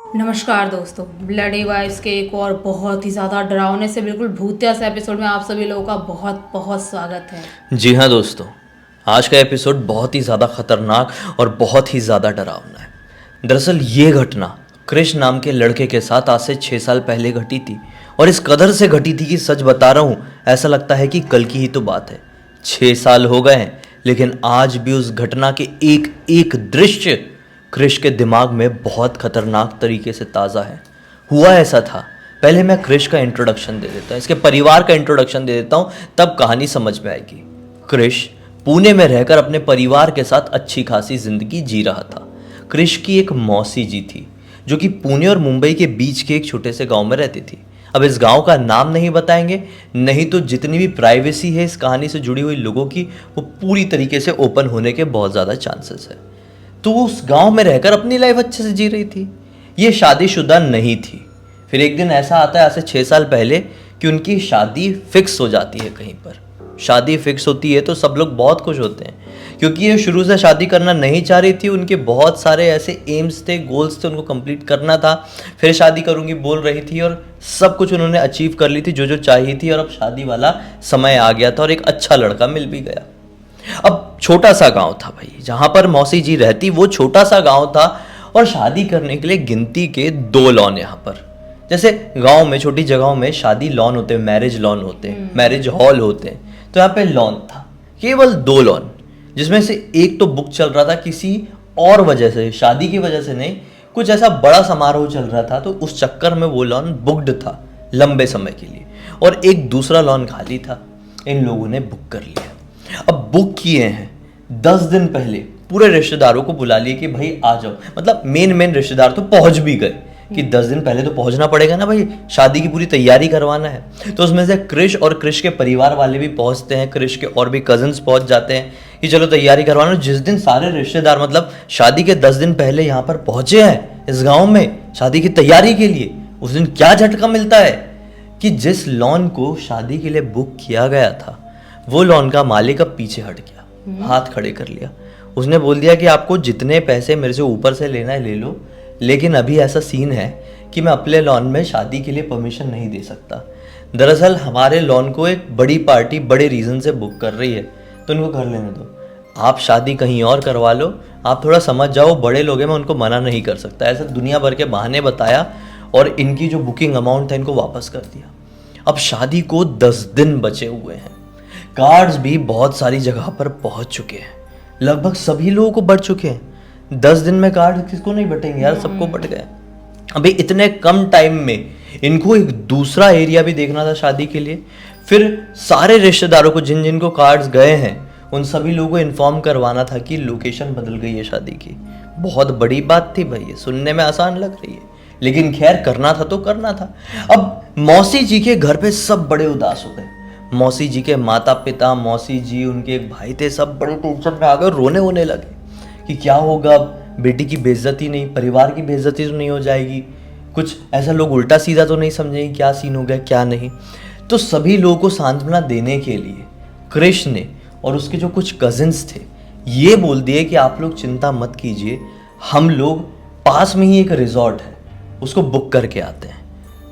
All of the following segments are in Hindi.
नमस्कार दोस्तों, ब्लडी वाइब्स के एक और बहुत ही ज़्यादा डरावने से बिल्कुल भूतिया से एपिसोड में आप सभी लोगों का बहुत बहुत स्वागत है। जी हाँ दोस्तों, आज का एपिसोड बहुत ही ज़्यादा खतरनाक और बहुत ही ज़्यादा डरावना है। दरअसल ये घटना कृष्ण नाम के लड़के के साथ आज से 6 साल पहले घटी थी और इस कदर से घटी थी कि सच बता रहा हूँ, ऐसा लगता है कि कल की ही तो बात है। 6 साल हो गए हैं, लेकिन आज भी उस घटना के एक एक दृश्य क्रिश के दिमाग में बहुत खतरनाक तरीके से ताज़ा है। हुआ ऐसा था, पहले मैं क्रिश का इंट्रोडक्शन दे देता हूँ, इसके परिवार का इंट्रोडक्शन दे देता हूँ, तब कहानी समझ में आएगी। क्रिश पुणे में रहकर अपने परिवार के साथ अच्छी खासी जिंदगी जी रहा था। क्रिश की एक मौसी जी थी जो कि पुणे और मुंबई के बीच के एक छोटे से गांव में रहती थी। अब इस गांव का नाम नहीं बताएंगे, नहीं तो जितनी भी प्राइवेसी है इस कहानी से जुड़ी हुई लोगों की, वो पूरी तरीके से ओपन होने के बहुत ज़्यादा चांसेस है। तो वो उस गांव में रहकर अपनी लाइफ अच्छे से जी रही थी। ये शादीशुदा नहीं थी। फिर एक दिन ऐसा आता है, आज से 6 साल पहले, कि उनकी शादी फिक्स हो जाती है कहीं पर। शादी फिक्स होती है तो सब लोग बहुत खुश होते हैं, क्योंकि ये शुरू से शादी करना नहीं चाह रही थी। उनके बहुत सारे ऐसे एम्स थे, गोल्स थे, उनको कंप्लीट करना था। फिर शादी करूंगी बोल रही थी और सब कुछ उन्होंने अचीव कर ली थी जो जो चाहिए थी। और अब शादी वाला समय आ गया था और एक अच्छा लड़का मिल भी गया। अब छोटा सा गांव था भाई, जहां पर मौसी जी रहती, वो छोटा सा गांव था। और शादी करने के लिए गिनती के 2 लॉन यहाँ पर। जैसे गांव में छोटी जगहों में शादी लॉन होते हैं, मैरिज लॉन होते हैं, मैरिज हॉल होते हैं, तो यहाँ पे लॉन था, केवल 2 लॉन, जिसमें से एक तो बुक चल रहा था किसी और वजह से, शादी की वजह से नहीं, कुछ ऐसा बड़ा समारोह चल रहा था, तो उस चक्कर में वो लॉन बुक्ड था लंबे समय के लिए। और एक दूसरा लॉन खाली था, इन लोगों ने बुक कर लिया। अब बुक किए हैं 10 दिन पहले, पूरे रिश्तेदारों को बुला लिए कि भाई आ जाओ। मतलब मेन रिश्तेदार तो पहुंच भी गए कि 10 दिन पहले तो पहुंचना पड़ेगा ना भाई, शादी की पूरी तैयारी करवाना है। तो उसमें से क्रिश और क्रिश के परिवार वाले भी पहुंचते हैं, क्रिश के और भी कजिन्स पहुंच जाते हैं कि चलो तैयारी करवाना। जिस दिन सारे रिश्तेदार मतलब शादी के 10 दिन पहले यहाँ पर पहुंचे हैं इस गाँव में शादी की तैयारी के लिए, उस दिन क्या झटका मिलता है कि जिस लॉन को शादी के लिए बुक किया गया था, वो लॉन का मालिक अब पीछे हट गया, हाथ खड़े कर लिया। उसने बोल दिया कि आपको जितने पैसे मेरे से ऊपर से लेना है ले लो, लेकिन अभी ऐसा सीन है कि मैं अपने लॉन में शादी के लिए परमिशन नहीं दे सकता। दरअसल हमारे लॉन को एक बड़ी पार्टी बड़े रीज़न से बुक कर रही है, तो उनको कर लेने दो। आप शादी कहीं और करवा लो, आप थोड़ा समझ जाओ, बड़े लोग हैं, मैं उनको मना नहीं कर सकता। ऐसा दुनिया भर के बहाने बताया और इनकी जो बुकिंग अमाउंट था इनको वापस कर दिया। अब शादी को 10 दिन बचे हुए हैं, कार्ड्स भी बहुत सारी जगह पर पहुंच चुके हैं, लगभग सभी लोगों को बट चुके हैं। 10 दिन में कार्ड किसको नहीं बटेंगे यार, सबको बट गए। अभी इतने कम टाइम में इनको एक दूसरा एरिया भी देखना था शादी के लिए। फिर सारे रिश्तेदारों को जिन जिनको कार्ड्स गए हैं उन सभी लोगों को इन्फॉर्म करवाना था कि लोकेशन बदल गई है शादी की। बहुत बड़ी बात थी भाई, ये सुनने में आसान लग रही है, लेकिन खैर करना था तो करना था। अब मौसी जी के घर पे सब बड़े उदास हो गए। मौसी जी के माता पिता, मौसी जी, उनके एक भाई थे, सब बड़े टेंशन में आ गए, रोने वोने लगे कि क्या होगा, अब बेटी की बेइज्जती नहीं, परिवार की बेइज्जती तो नहीं हो जाएगी, कुछ ऐसा लोग उल्टा सीधा तो नहीं समझेंगे क्या सीन हो गया क्या नहीं। तो सभी लोगों को सांत्वना देने के लिए कृष्ण ने और उसके जो कुछ कजिन्स थे ये बोल दिए कि आप लोग चिंता मत कीजिए, हम लोग पास में ही एक रिजॉर्ट है उसको बुक करके आते हैं।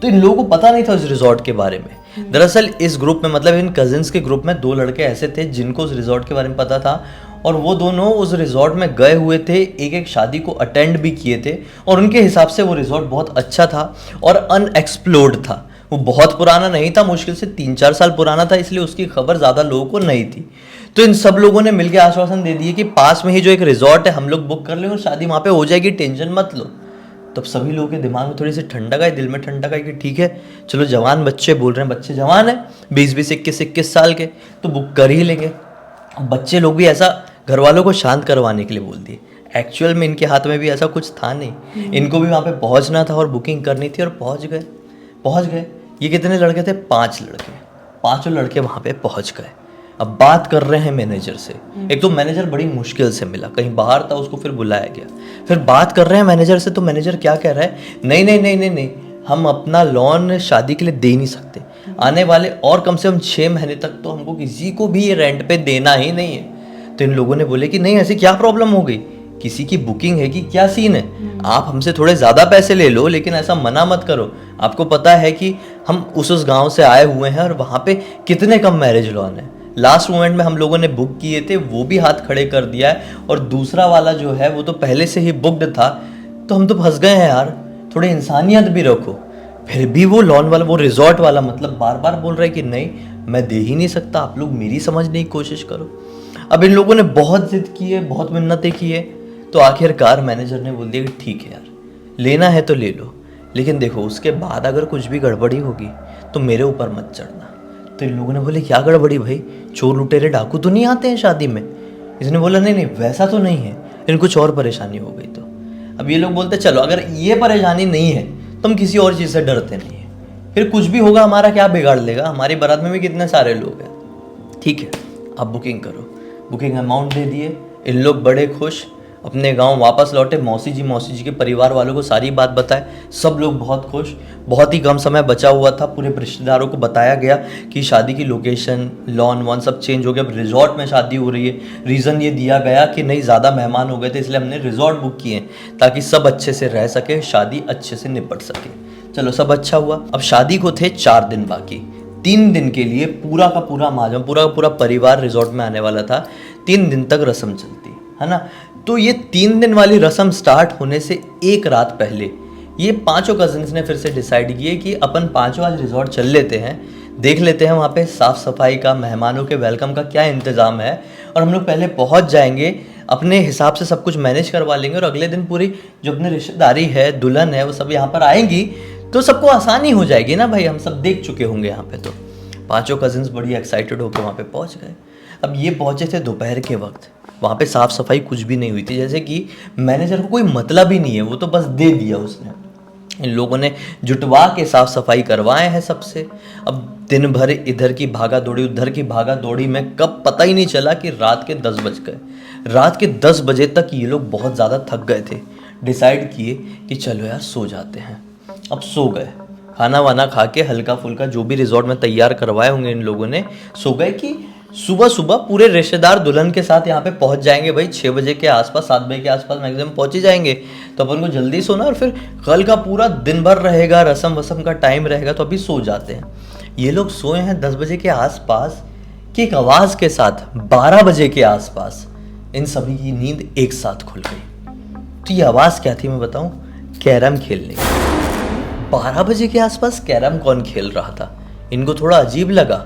तो इन लोगों को पता नहीं था उस रिजॉर्ट के बारे में। दरअसल इस ग्रुप में, मतलब इन कजिन्स के ग्रुप में 2 लड़के ऐसे थे जिनको उस रिजॉर्ट के बारे में पता था, और वो दोनों उस रिजॉर्ट में गए हुए थे, एक एक शादी को अटेंड भी किए थे, और उनके हिसाब से वो रिजॉर्ट बहुत अच्छा था और अनएक्सप्लोर्ड था। वो बहुत पुराना नहीं था, मुश्किल से 3-4 साल पुराना था, इसलिए उसकी खबर ज़्यादा लोगों को नहीं थी। तो इन सब लोगों ने मिलकर आश्वासन दे दिए कि पास में ही जो एक रिजॉर्ट है हम लोग बुक कर लें और शादी वहाँ पे हो जाएगी, टेंशन मत लो। तब सभी लोगों के दिमाग में थोड़ी सी ठंडक आई, दिल में ठंडक आई कि ठीक है चलो, जवान बच्चे बोल रहे हैं, बच्चे जवान है, 20-20, 21-21 साल के, तो बुक कर ही लेंगे। अब बच्चे लोग भी ऐसा घर वालों को शांत करवाने के लिए बोल दिए। एक्चुअल में इनके हाथ में भी ऐसा कुछ था नहीं, इनको भी वहाँ पे पहुँचना था और बुकिंग करनी थी, और पहुँच गए। ये कितने लड़के थे? 5 लड़के, 5 लड़के वहाँ पे पहुँच गए। अब बात कर रहे हैं मैनेजर से। एक तो मैनेजर बड़ी मुश्किल से मिला, कहीं बाहर था, उसको फिर बुलाया गया। फिर बात कर रहे हैं मैनेजर से, तो मैनेजर क्या कह रहा है, नहीं नहीं नहीं नहीं नहीं, हम अपना लोन शादी के लिए दे नहीं सकते, आने वाले और कम से कम 6 महीने तक तो हमको किसी को भी ये रेंट पे देना ही नहीं है। तो इन लोगों ने बोले कि नहीं, ऐसी क्या प्रॉब्लम हो गई, किसी की बुकिंग है कि क्या सीन है, आप हमसे थोड़े ज़्यादा पैसे ले लो लेकिन ऐसा मना मत करो। आपको पता है कि हम उस गांव से आए हुए हैं और वहाँ पे कितने कम मैरिज लॉन है। लास्ट मोमेंट में हम लोगों ने बुक किए थे, वो भी हाथ खड़े कर दिया है, और दूसरा वाला जो है वो तो पहले से ही बुकड था। तो हम तो फंस गए हैं यार, थोड़ी इंसानियत भी रखो। फिर भी वो लॉन वाला, वो रिजॉर्ट वाला मतलब बार बार बोल रहा है कि नहीं मैं दे ही नहीं सकता, आप लोग मेरी समझने की कोशिश करो। अब इन लोगों ने बहुत जिद की है, बहुत मिन्नतें की है, तो आखिरकार मैनेजर ने बोल दिया कि ठीक है यार, लेना है तो ले लो, लेकिन देखो उसके बाद अगर कुछ भी गड़बड़ी होगी तो मेरे ऊपर मत चढ़ना। तो इन लोगों ने बोले क्या गड़बड़ी भाई, चोर लुटेरे डाकू तो नहीं आते हैं शादी में? इसने बोला नहीं नहीं वैसा तो नहीं है, लेकिन कुछ और परेशानी हो गई। तो अब ये लोग बोलते चलो अगर ये परेशानी नहीं है तो हम किसी और चीज़ से डरते नहीं है, फिर कुछ भी होगा हमारा क्या बिगाड़ लेगा, हमारी बारात में भी कितने सारे लोग हैं। ठीक है आप बुकिंग करो। बुकिंग अमाउंट दे दिए, इन लोग बड़े खुश, अपने गांव वापस लौटे। मौसी जी के परिवार वालों को सारी बात बताए, सब लोग बहुत खुश। बहुत ही कम समय बचा हुआ था, पूरे रिश्तेदारों को बताया गया कि शादी की लोकेशन, लॉन वॉन सब चेंज हो गया, अब रिजॉर्ट में शादी हो रही है। रीज़न ये दिया गया कि नहीं ज़्यादा मेहमान हो गए थे इसलिए हमने रिजॉर्ट बुक किए ताकि सब अच्छे से रह सके, शादी अच्छे से निपट सके। चलो सब अच्छा हुआ। अब शादी को थे 4 दिन बाकी। 3 दिन के लिए पूरा का पूरा माजम, पूरा का पूरा परिवार रिजॉर्ट में आने वाला था। 3 दिन तक रस्म चलती है ना। तो ये 3 दिन वाली रस्म स्टार्ट होने से एक रात पहले ये 5 कजिन्स ने फिर से डिसाइड किए कि अपन 5 आज रिजॉर्ट चल लेते हैं, देख लेते हैं वहाँ पे साफ़ सफाई का, मेहमानों के वेलकम का क्या इंतज़ाम है, और हम लोग पहले पहुँच जाएंगे, अपने हिसाब से सब कुछ मैनेज करवा लेंगे, और अगले दिन पूरी जो अपनी रिश्तेदारी है, दुल्हन है, वो सब यहाँ पर आएंगी तो सबको आसानी हो जाएगी ना भाई, हम सब देख चुके होंगे यहाँ पे। तो 5 कजिन्स बड़ी एक्साइटेड होकर वहाँ पे पहुँच गए। अब ये पहुँचे थे दोपहर के वक्त, वहाँ पे साफ़ सफाई कुछ भी नहीं हुई थी, जैसे कि मैनेजर को कोई मतलब ही नहीं है, वो तो बस दे दिया उसने। इन लोगों ने जुटवा के साफ़ सफाई करवाए हैं सबसे। अब दिन भर इधर की भागा दौड़ी, उधर की भागा दौड़ी में कब पता ही नहीं चला कि रात के 10 बज गए। रात के 10 बजे तक ये लोग बहुत ज़्यादा थक गए थे, डिसाइड किए कि चलो यार सो जाते हैं। अब सो गए, खाना वाना खा के हल्का फुल्का जो भी रिजॉर्ट में तैयार करवाए होंगे इन लोगों ने, सो गए कि सुबह सुबह पूरे रिश्तेदार दुल्हन के साथ यहाँ पे पहुँच जाएंगे भाई 6 बजे के आसपास, 7 बजे के आसपास मैक्सिमम पहुँच ही जाएंगे। तो अपन को जल्दी सोना, और फिर कल का पूरा दिन भर रहेगा, रस्म वसम का टाइम रहेगा, तो अभी सो जाते हैं। ये लोग सोए हैं 10 बजे के आसपास कि एक आवाज़ के साथ 12 बजे के आसपास इन सभी की नींद एक साथ खुल गई। तो ये आवाज़ क्या थी मैं बताऊँ, कैरम खेलने की। 12 बजे के आसपास कैरम कौन खेल रहा था, इनको थोड़ा अजीब लगा,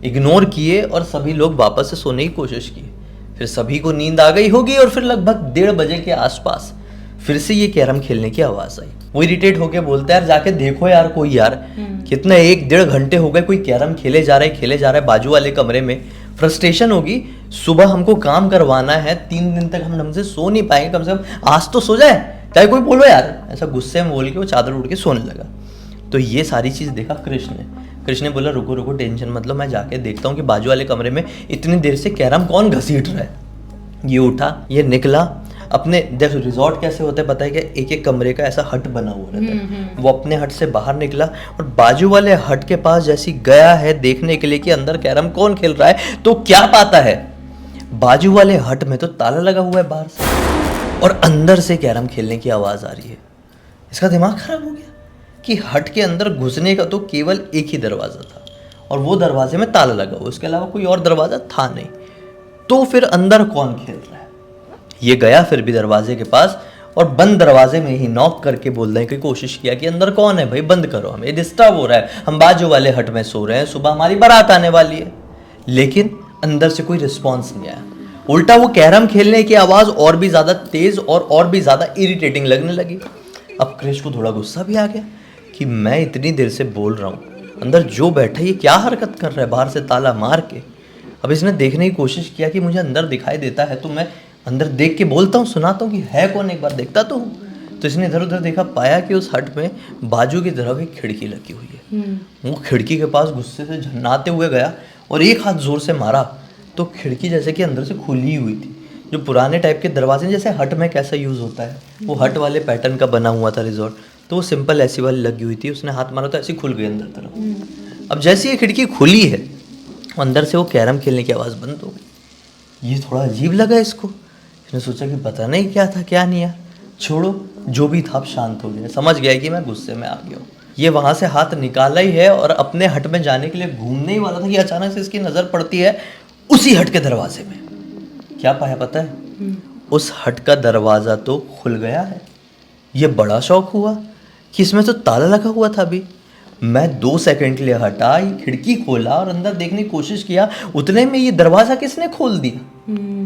इग्नोर किए और सभी लोग वापस से सोने की कोशिश की। फिर सभी को नींद आ गई होगी और फिर लगभग 1:30 बजे के आसपास फिर से ये कैरम खेलने की आवाज़ आई। वो इरिटेट होके बोलता है यार जाके देखो यार कोई, यार कितने 1-1.5 घंटे हो गए कोई कैरम खेले जा रहा है बाजू वाले कमरे में। फ्रस्ट्रेशन होगी, सुबह हमको काम करवाना है, 3 दिन तक हम ढंग से सो नहीं पाएंगे, कम से कम आज तो सो जाए, चाहे कोई बोलो यार, ऐसा गुस्से में बोल के वो चादर उड़ के सोने लगा। तो ये सारी चीज़ देखा कृष्ण ने बोला रुको रुको टेंशन मत लो, मैं जाके देखता हूँ कि बाजू वाले कमरे में इतनी देर से कैरम कौन घसीट रहा है। ये उठा, ये निकला अपने, देखो रिजॉर्ट कैसे होता है पता है क्या, एक एक कमरे का ऐसा हट बना हुआ रहता है। वो अपने हट से बाहर निकला और बाजू वाले हट के पास जैसी गया है देखने के लिए कि अंदर कैरम कौन खेल रहा है, तो क्या पाता है बाजू वाले हट में तो ताला लगा हुआ है बाहर से, और अंदर से कैरम खेलने की आवाज़ आ रही है। इसका दिमाग खराब हो गया कि हट के अंदर घुसने का तो केवल एक ही दरवाज़ा था और वो दरवाजे में ताला लगा हुआ, उसके अलावा कोई और दरवाज़ा था नहीं। तो फिर अंदर कौन खेल रहा है? ये गया फिर भी दरवाजे के पास और बंद दरवाजे में ही नॉक करके बोलने की कोशिश किया कि अंदर कौन है भाई, बंद करो, हमें डिस्टर्ब हो रहा है, हम बाजू वाले हट में सो रहे हैं, सुबह हमारी बारात आने वाली है। लेकिन अंदर से कोई रिस्पॉन्स नहीं आया, उल्टा वो कैरम खेलने की आवाज़ और भी ज़्यादा तेज़ और भी ज़्यादा इरिटेटिंग लगने लगी। अब क्रिश को थोड़ा गुस्सा भी आ गया कि मैं इतनी देर से बोल रहा हूँ, अंदर जो बैठा है ये क्या हरकत कर रहा है बाहर से ताला मार के। अब इसने देखने की कोशिश किया कि मुझे अंदर दिखाई देता है तो मैं अंदर देख के बोलता हूँ, सुनाता हूँ कि है कौन, एक बार देखता तो हूँ। तो इसने इधर उधर देखा, पाया कि उस हट में बाजू की तरफ एक खिड़की लगी हुई है। वो खिड़की के पास गुस्से से झन्नाते हुए गया और एक हाथ जोर से मारा तो खिड़की जैसे कि अंदर से खुली हुई थी। जो पुराने टाइप के दरवाजे जैसे हट में कैसा यूज़ होता है, वो हट वाले पैटर्न का बना हुआ था रिजॉर्ट, तो वो सिंपल ऐसी वाली लगी हुई थी। उसने हाथ मारा तो ऐसी खुल गई अंदर तरफ। अब जैसे ये खिड़की खुली है अंदर से वो कैरम खेलने की आवाज़ बंद हो गई। ये थोड़ा अजीब लगा इसको, उसने सोचा कि पता नहीं क्या था क्या नहीं है, छोड़ो जो भी था अब शांत हो गया, समझ गया कि मैं गुस्से में आ गया हूँ। ये वहाँ से हाथ निकाला ही है और अपने हट में जाने के लिए घूमने ही वाला था कि अचानक से इसकी नज़र पड़ती है उसी हट के दरवाजे में। क्या पाया पता है? उस हट का दरवाज़ा तो खुल गया है। ये बड़ा शौक हुआ कि इसमें तो ताला लगा हुआ था अभी। मैं 2 सेकंड के लिए हटा, ये खिड़की खोला और अंदर देखने की कोशिश किया, उतने में ये दरवाज़ा किसने खोल दिया।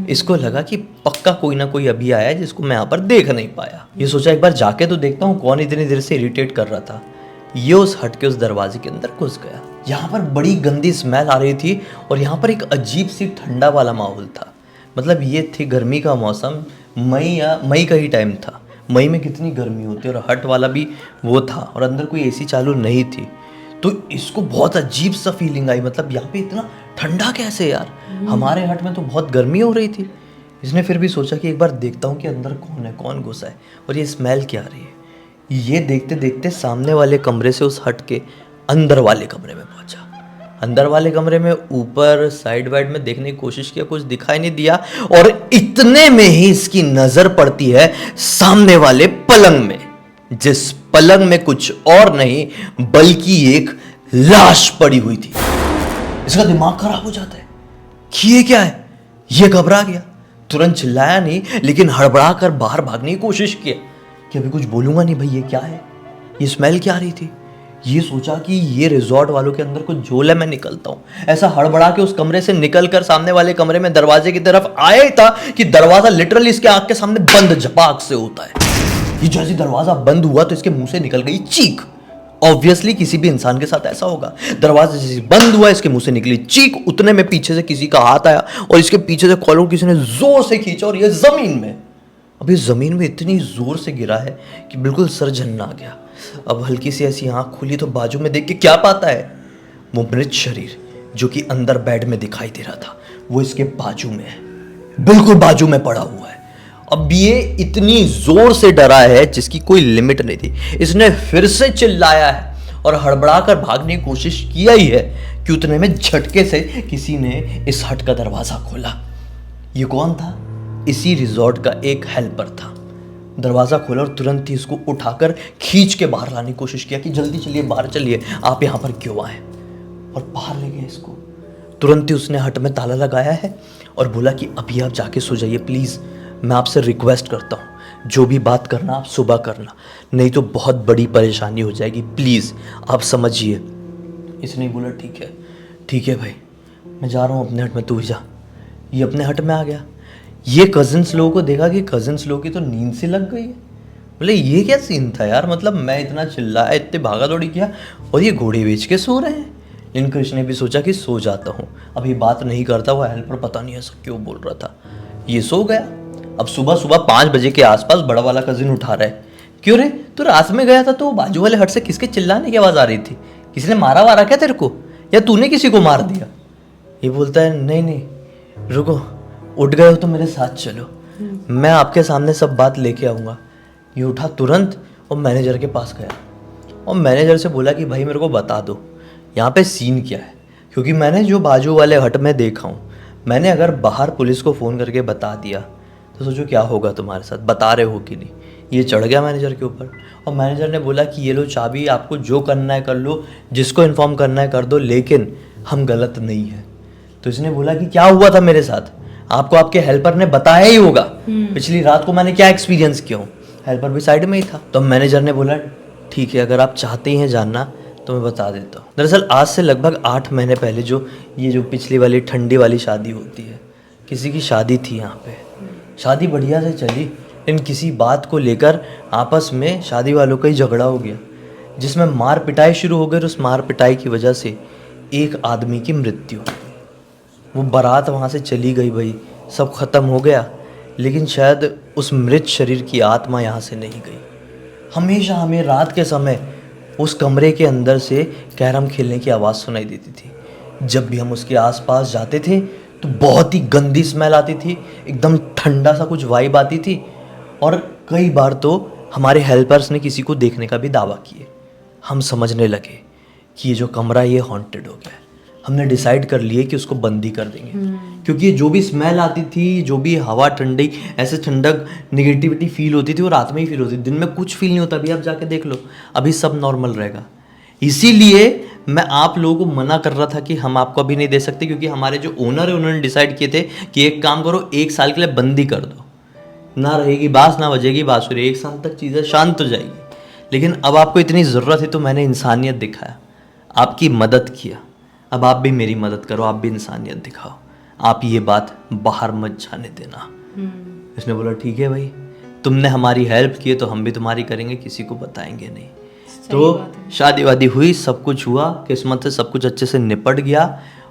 इसको लगा कि पक्का कोई ना कोई अभी आया है जिसको मैं यहाँ पर देख नहीं पाया। ये सोचा एक बार जाके तो देखता हूँ कौन इतनी देर से इरिटेट कर रहा था। ये उस हट के उस दरवाजे के अंदर घुस गया। यहाँ पर बड़ी गंदी स्मेल आ रही थी और यहाँ पर एक अजीब सी ठंडा वाला माहौल था। मतलब ये थी गर्मी का मौसम, मई का ही टाइम था। मई में कितनी गर्मी होती है और हट वाला भी वो था और अंदर कोई एसी चालू नहीं थी। तो इसको बहुत अजीब सा फीलिंग आई, मतलब यहाँ पे इतना ठंडा कैसे यार, हमारे हट में तो बहुत गर्मी हो रही थी। इसने फिर भी सोचा कि एक बार देखता हूँ कि अंदर कौन है, कौन घुसा है और ये स्मेल क्या आ रही है। ये देखते देखते सामने वाले कमरे से उस हट के अंदर वाले कमरे में पहुंचा। अंदर वाले कमरे में ऊपर साइड वाइड में देखने की कोशिश किया, कुछ दिखाई नहीं दिया और इतने में ही इसकी नजर पड़ती है सामने वाले पलंग में, जिस पलंग में कुछ और नहीं बल्कि एक लाश पड़ी हुई थी। इसका दिमाग खराब हो जाता है कि ये क्या है। ये घबरा गया, तुरंत चिल्लाया नहीं लेकिन हड़बड़ा कर बाहर भागने की कोशिश किया कि अभी कुछ बोलूंगा नहीं भाई, ये क्या है, ये स्मेल क्या आ रही थी। ये सोचा कि ये रिजॉर्ट वालों के अंदर कुछ झोल है, मैं निकलता हूं। ऐसा हड़बड़ा के उस कमरे से निकलकर सामने वाले कमरे में दरवाजे की तरफ आया ही था कि दरवाजा लिटरली इसके आंख के सामने बंद झपाक से होता है। ये जैसे दरवाजा बंद हुआ तो इसके मुंह से निकल गई चीख। ऑब्वियसली किसी भी इंसान के साथ ऐसा होगा, दरवाजा जैसे बंद हुआ इसके मुंह से निकली चीख, उतने में पीछे से किसी का हाथ आया और इसके पीछे से कॉलर किसी ने जोर से खींचा और ये जमीन में, अभी ज़मीन में इतनी ज़ोर से गिरा है कि बिल्कुल सर झन्ना आ गया। अब हल्की सी ऐसी आँख खुली तो बाजू में देख के क्या पाता है, वो मृत शरीर जो कि अंदर बेड में दिखाई दे रहा था वो इसके बाजू में है, बिल्कुल बाजू में पड़ा हुआ है। अब ये इतनी ज़ोर से डरा है जिसकी कोई लिमिट नहीं थी। इसने फिर से चिल्लाया है और हड़बड़ा कर भागने की कोशिश किया ही है कि उतने में झटके से किसी ने इस हट का दरवाज़ा खोला। ये कौन था? इसी रिजॉर्ट का एक हेल्पर था। दरवाज़ा खोला और तुरंत ही इसको उठाकर खींच के बाहर लाने की कोशिश किया कि जल्दी चलिए, बाहर चलिए, आप यहाँ पर क्यों आए, और बाहर ले गया इसको। तुरंत ही उसने हट में ताला लगाया है और बोला कि अभी आप जाके सो जाइए प्लीज़, मैं आपसे रिक्वेस्ट करता हूँ जो भी बात करना आप सुबह करना, नहीं तो बहुत बड़ी परेशानी हो जाएगी, प्लीज़ आप समझिए। इसने बोला ठीक है भाई, मैं जा रहा हूँ अपने हट में, तू भी जा। ये अपने हट में आ गया। ये कज़न्स लोगों को देखा कि कज़न्स लोगों की तो नींद से लग गई है। बोले ये क्या सीन था यार, मतलब मैं इतना चिल्लाया, इतने भागा दौड़ी किया और ये घोड़े बेच के सो रहे हैं। लेकिन कृष्ण ने भी सोचा कि सो जाता हूँ, अभी बात नहीं करता। वो हेल्पर पता नहीं ऐसा क्यों बोल रहा था। ये सो गया। अब सुबह 5 बजे के आसपास बड़ा वाला कज़िन उठा रहा है, क्यों रे तू रात में गया था तो बाजू वाले हट से किसके चिल्लाने की आवाज़ आ रही थी, किसी ने मारा वारा क्या तेरे को, या तूने किसी को मार दिया। ये बोलता है नहीं रुको, उठ गए हो तो मेरे साथ चलो, मैं आपके सामने सब बात लेके आऊँगा। ये उठा तुरंत और मैनेजर के पास गया और मैनेजर से बोला कि भाई मेरे को बता दो यहाँ पे सीन क्या है, क्योंकि मैंने जो बाजू वाले हट में देखा हूँ, मैंने अगर बाहर पुलिस को फ़ोन करके बता दिया तो सोचो क्या होगा तुम्हारे साथ, बता रहे हो कि नहीं। ये चढ़ गया मैनेजर के ऊपर और मैनेजर ने बोला कि ये लो चाबी, आपको जो करना है कर लो, जिसको इन्फॉर्म करना है कर दो, लेकिन हम गलत नहीं हैं। तो इसने बोला कि क्या हुआ था मेरे साथ, आपको आपके हेल्पर ने बताया ही होगा पिछली रात को मैंने क्या एक्सपीरियंस किया हूँ। हेल्पर भी साइड में ही था। तो मैनेजर ने बोला ठीक है, अगर आप चाहते ही हैं जानना तो मैं बता देता हूँ। दरअसल आज से लगभग 8 महीने पहले जो पिछली वाली ठंडी वाली शादी होती है, किसी की शादी थी यहाँ पे। शादी बढ़िया से चली, लेकिन किसी बात को लेकर आपस में शादी वालों का ही झगड़ा हो गया, जिसमें मार पिटाई शुरू हो गई। उस मार पिटाई की वजह से एक आदमी की मृत्यु। वो बारात वहाँ से चली गई भाई, सब ख़त्म हो गया, लेकिन शायद उस मृत शरीर की आत्मा यहाँ से नहीं गई। हमेशा हमें रात के समय उस कमरे के अंदर से कैरम खेलने की आवाज़ सुनाई देती थी। जब भी हम उसके आसपास जाते थे तो बहुत ही गंदी स्मेल आती थी, एकदम ठंडा सा कुछ वाइब आती थी। और कई बार तो हमारे हेल्पर्स ने किसी को देखने का भी दावा किए। हम समझने लगे कि ये जो कमरा ये हॉन्टेड हो गया है। हमने डिसाइड कर लिए कि उसको बंद ही कर देंगे, क्योंकि जो भी स्मेल आती थी, जो भी हवा ठंडी, ऐसे ठंडक नेगेटिविटी फील होती थी वो रात में ही फील होती थी, दिन में कुछ फील नहीं होता। अभी आप जाके देख लो, अभी सब नॉर्मल रहेगा। इसीलिए मैं आप लोगों को मना कर रहा था कि हम आपको अभी नहीं दे सकते, क्योंकि हमारे जो ओनर है उन्होंने डिसाइड किए थे कि एक काम करो, 1 साल के लिए बंद ही कर दो, ना रहेगी बांस ना बजेगी बांसुरी, 1 साल तक चीज़ें शांत हो जाएगी। लेकिन अब आपको इतनी ज़रूरत है तो मैंने इंसानियत दिखाया, आपकी मदद किया। अब आप भी मेरी मदद करो, आप भी इंसानियत दिखाओ, आप ये बात बाहर मत जाने देना। उसने बोला ठीक है भाई, तुमने हमारी हेल्प की है तो हम भी तुम्हारी करेंगे, किसी को बताएंगे नहीं। तो शादी वादी हुई, सब कुछ हुआ, किस्मत से सब कुछ अच्छे से निपट गया।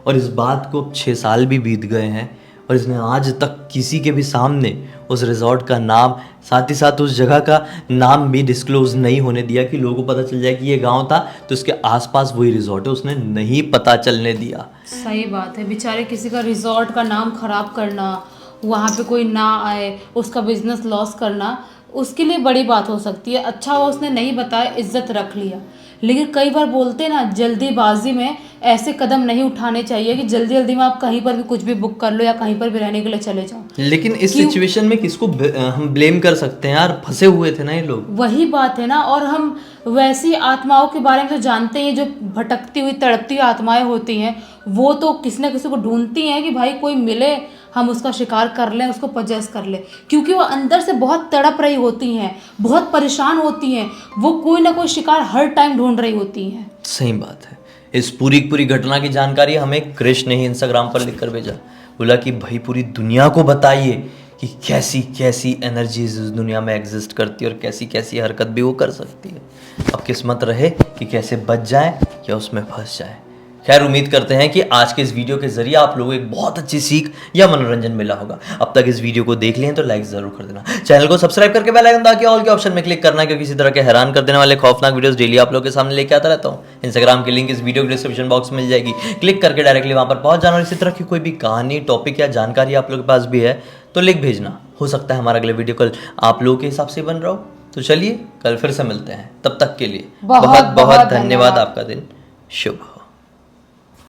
और इस बात को 6 साल भी बीत गए हैं और इसने आज तक किसी के भी सामने उस रिजॉर्ट का नाम, साथ ही साथ उस जगह का नाम भी डिस्क्लोज नहीं होने दिया कि लोगों को पता चल जाए कि ये गांव था तो उसके आसपास वही रिजॉर्ट है, उसने नहीं पता चलने दिया। सही बात है, बेचारे किसी का रिजॉर्ट का नाम खराब करना, वहाँ पे कोई ना आए, उसका बिजनेस लॉस करना, उसके लिए बड़ी बात हो सकती है। अच्छा हुआ उसने नहीं बताया, इज्जत रख लिया। लेकिन कई बार बोलते ना, जल्दीबाजी में ऐसे कदम नहीं उठाने चाहिए कि जल्दी जल्दी में आप कहीं पर भी कुछ भी बुक कर लो या कहीं पर भी रहने के लिए चले जाओ। लेकिन इस सिचुएशन में किसको हम ब्लेम कर सकते हैं यार, फंसे हुए थे ना ये लोग। वही बात है ना। और हम वैसी आत्माओं के बारे में तो जानते हैं, जो भटकती हुई तड़पती हुई आत्माएं होती हैं, वो तो किसी न किसी को ढूंढती हैं कि भाई कोई मिले, हम उसका शिकार कर लें, उसको पजेस कर लें, क्योंकि वो अंदर से बहुत तड़प रही होती हैं, बहुत परेशान होती हैं, वो कोई ना कोई शिकार हर टाइम ढूंढ रही होती हैं। सही बात है। इस पूरी घटना की जानकारी हमें कृष्ण ने ही इंस्टाग्राम पर लिख कर भेजा। बोला कि भाई पूरी दुनिया को बताइए कि कैसी कैसी एनर्जीज इस दुनिया में एग्जिस्ट करती है और कैसी कैसी हरकत भी वो कर सकती है। अब किस्मत रहे कि कैसे बच जाए या उसमें फंस जाए। खैर, उम्मीद करते हैं कि आज के इस वीडियो के जरिए आप लोगों को एक बहुत अच्छी सीख या मनोरंजन मिला होगा। अब तक इस वीडियो को देख लें तो लाइक जरूर कर देना, चैनल को सब्सक्राइब करके बेल आइकन दबा के ऑल के ऑप्शन में क्लिक करना, क्योंकि इसी तरह के हैरान कर देने वाले खौफनाक वीडियोस डेली आप लोगों के सामने लेके आता रहता हूँ। इंस्टाग्राम की लिंक इस वीडियो के डिस्क्रिप्शन बॉक्स में मिल जाएगी, क्लिक करके डायरेक्टली वहां पर पहुंच जाना। और इसी तरह की कोई भी कहानी, टॉपिक या जानकारी आप लोगों के पास भी है तो लिख भेजना। हो सकता है हमारा अगले वीडियो कल आप लोगों के हिसाब से बन रहा हो। तो चलिए कल फिर से मिलते हैं, तब तक के लिए बहुत बहुत धन्यवाद। आपका दिन शुभ हो।